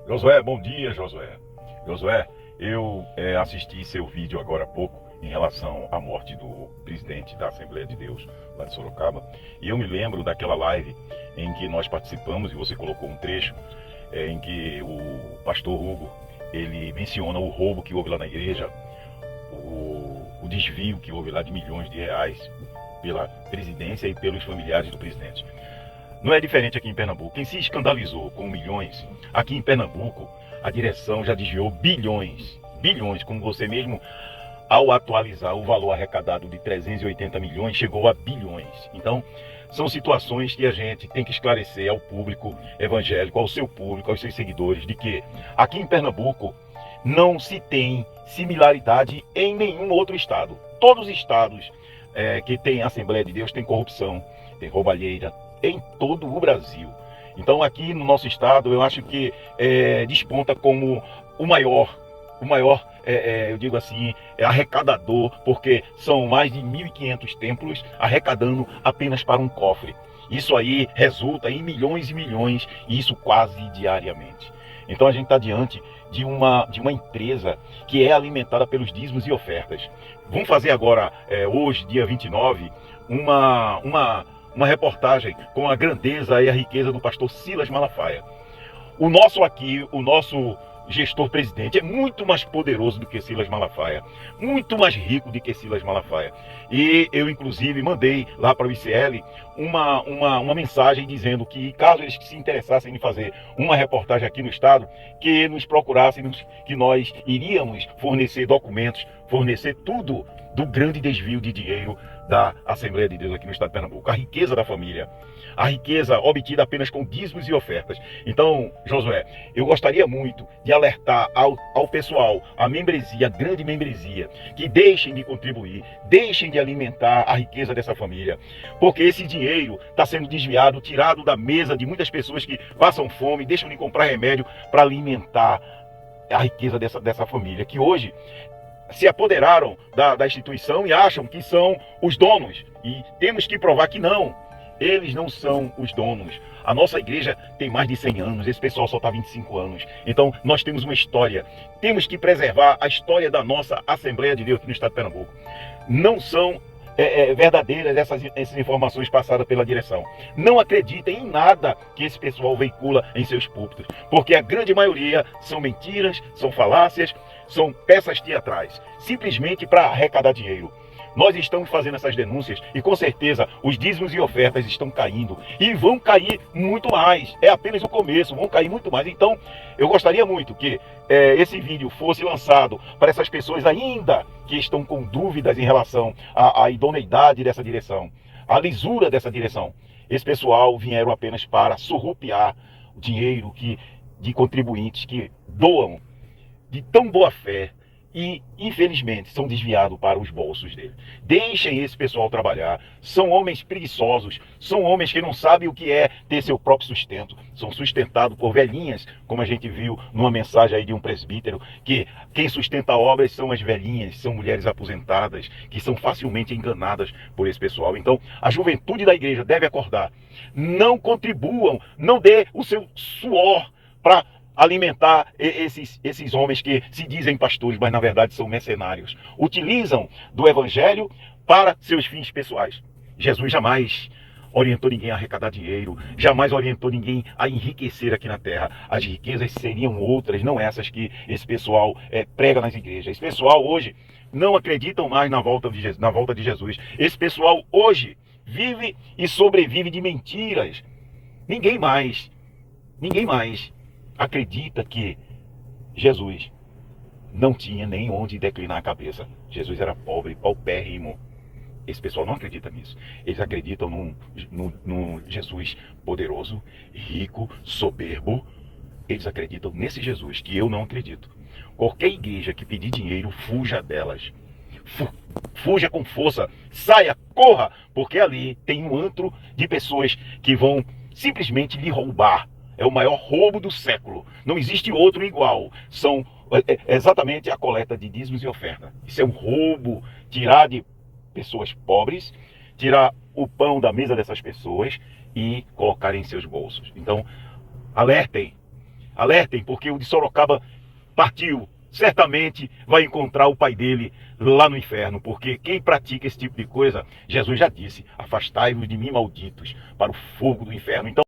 Josué, bom dia, Josué. Josué, eu assisti seu vídeo agora há pouco em relação à morte do presidente da Assembleia de Deus lá de Sorocaba. E eu me lembro daquela live em que nós participamos e você colocou um trecho em que o pastor Hugo, ele menciona o roubo que houve lá na igreja, o desvio que houve lá de milhões de reais pela presidência e pelos familiares do presidente. Não é diferente aqui em Pernambuco. Quem se escandalizou com milhões, aqui em Pernambuco, a direção já desviou bilhões, bilhões, como você mesmo, ao atualizar o valor arrecadado de 380 milhões, chegou a bilhões. Então, são situações que a gente tem que esclarecer ao público evangélico, ao seu público, aos seus seguidores, de que aqui em Pernambuco não se tem similaridade em nenhum outro estado. Todos os estados que têm Assembleia de Deus têm corrupção, tem roubalheira, em todo o Brasil. Então aqui no nosso estado eu acho que desponta como o maior, eu digo assim, arrecadador, porque são mais de 1.500 templos arrecadando apenas para um cofre. Isso aí resulta em milhões e milhões, e isso quase diariamente. Então a gente está diante de uma empresa que é alimentada pelos dízimos e ofertas. Vamos fazer agora, hoje, dia 29, uma reportagem com a grandeza e a riqueza do pastor Silas Malafaia. O nosso gestor presidente é muito mais poderoso do que Silas Malafaia, muito mais rico do que Silas Malafaia. E eu, inclusive, mandei lá para o ICL uma mensagem dizendo que, caso eles se interessassem em fazer uma reportagem aqui no estado, que nos procurassem, que nós iríamos fornecer documentos, fornecer tudo do grande desvio de dinheiro da Assembleia de Deus aqui no estado de Pernambuco, a riqueza da família, a riqueza obtida apenas com dízimos e ofertas. Então, Josué, eu gostaria muito de alertar ao pessoal, a membresia, a grande membresia, que deixem de contribuir, deixem de alimentar a riqueza dessa família, porque esse dinheiro está sendo desviado, tirado da mesa de muitas pessoas que passam fome, deixam de comprar remédio para alimentar a riqueza dessa família, que hoje se apoderaram da instituição e acham que são os donos. E temos que provar que não. Eles não são os donos. A nossa igreja tem mais de 100 anos, esse pessoal só está 25 anos. Então, nós temos uma história. Temos que preservar a história da nossa Assembleia de Deus aqui no estado de Pernambuco. Não são verdadeiras essas informações passadas pela direção. Não acreditem em nada que esse pessoal veicula em seus púlpitos, porque a grande maioria são mentiras, são falácias, são peças teatrais, simplesmente para arrecadar dinheiro. Nós estamos fazendo essas denúncias e com certeza os dízimos e ofertas estão caindo e vão cair muito mais. É apenas o começo, vão cair muito mais. Então, eu gostaria muito que esse vídeo fosse lançado para essas pessoas ainda que estão com dúvidas em relação à idoneidade dessa direção, à lisura dessa direção. Esse pessoal vieram apenas para surrupiar o dinheiro de contribuintes que doam de tão boa fé e, infelizmente, são desviados para os bolsos dele. Deixem esse pessoal trabalhar. São homens preguiçosos, são homens que não sabem o que é ter seu próprio sustento. São sustentados por velhinhas, como a gente viu numa mensagem aí de um presbítero, que quem sustenta obras são as velhinhas, são mulheres aposentadas, que são facilmente enganadas por esse pessoal. Então, a juventude da igreja deve acordar. Não contribuam, não dê o seu suor para alimentar esses homens que se dizem pastores, mas na verdade são mercenários. Utilizam do evangelho para seus fins pessoais. Jesus jamais orientou ninguém a arrecadar dinheiro, jamais orientou ninguém a enriquecer aqui na terra. As riquezas seriam outras, não essas que esse pessoal prega nas igrejas. Esse pessoal hoje não acreditam mais na volta de Jesus. Esse pessoal hoje vive e sobrevive de mentiras. Ninguém mais acredita que Jesus não tinha nem onde declinar a cabeça. Jesus era pobre, paupérrimo. Esse pessoal não acredita nisso. Eles acreditam num Jesus poderoso, rico, soberbo. Eles acreditam nesse Jesus que eu não acredito. Qualquer igreja que pedir dinheiro, fuja delas. Fuja com força, saia, corra, porque ali tem um antro de pessoas que vão simplesmente lhe roubar. É o maior roubo do século. Não existe outro igual. São exatamente a coleta de dízimos e oferta. Isso é um roubo. Tirar de pessoas pobres, tirar o pão da mesa dessas pessoas e colocar em seus bolsos. Então, alertem. alertem, porque o de Sorocaba partiu. Certamente vai encontrar o pai dele lá no inferno, porque quem pratica esse tipo de coisa, Jesus já disse, afastai-vos de mim, malditos, para o fogo do inferno. Então,